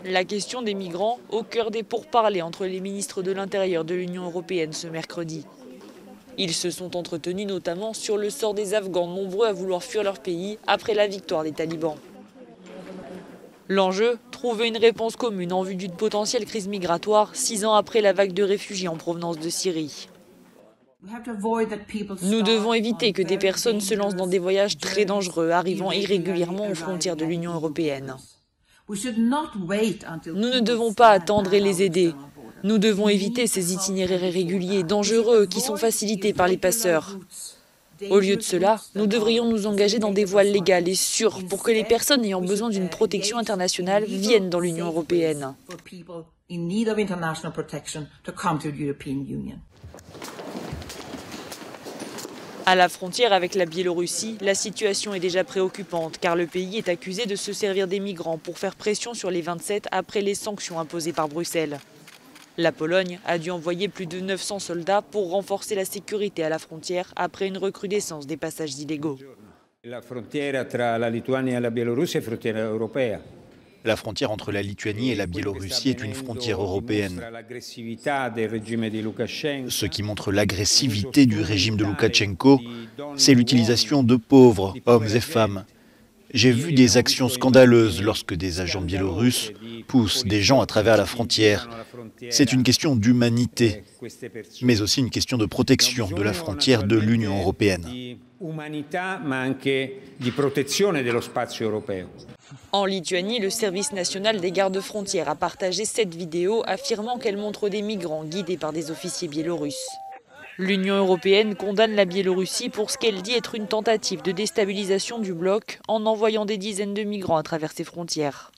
La question des migrants au cœur des pourparlers entre les ministres de l'Intérieur de l'Union européenne ce mercredi. Ils se sont entretenus notamment sur le sort des Afghans, nombreux à vouloir fuir leur pays après la victoire des talibans. L'enjeu, trouver une réponse commune en vue d'une potentielle crise migratoire 6 ans après la vague de réfugiés en provenance de Syrie. Nous devons éviter que des personnes se lancent dans des voyages très dangereux, arrivant irrégulièrement aux frontières de l'Union européenne. Nous ne devons pas attendre et les aider. Nous devons éviter ces itinéraires irréguliers, dangereux, qui sont facilités par les passeurs. Au lieu de cela, nous devrions nous engager dans des voies légales et sûres pour que les personnes ayant besoin d'une protection internationale viennent dans l'Union européenne. À la frontière avec la Biélorussie, la situation est déjà préoccupante car le pays est accusé de se servir des migrants pour faire pression sur les 27 après les sanctions imposées par Bruxelles. La Pologne a dû envoyer plus de 900 soldats pour renforcer la sécurité à la frontière après une recrudescence des passages illégaux. La frontière entre la Lituanie et la Biélorussie est une frontière européenne. Ce qui montre l'agressivité du régime de Loukachenko, c'est l'utilisation de pauvres hommes et femmes. J'ai vu des actions scandaleuses lorsque des agents biélorusses poussent des gens à travers la frontière. C'est une question d'humanité, mais aussi une question de protection de la frontière de l'Union européenne. En Lituanie, le service national des gardes-frontières a partagé cette vidéo affirmant qu'elle montre des migrants guidés par des officiers biélorusses. L'Union européenne condamne la Biélorussie pour ce qu'elle dit être une tentative de déstabilisation du bloc en envoyant des dizaines de migrants à travers ses frontières.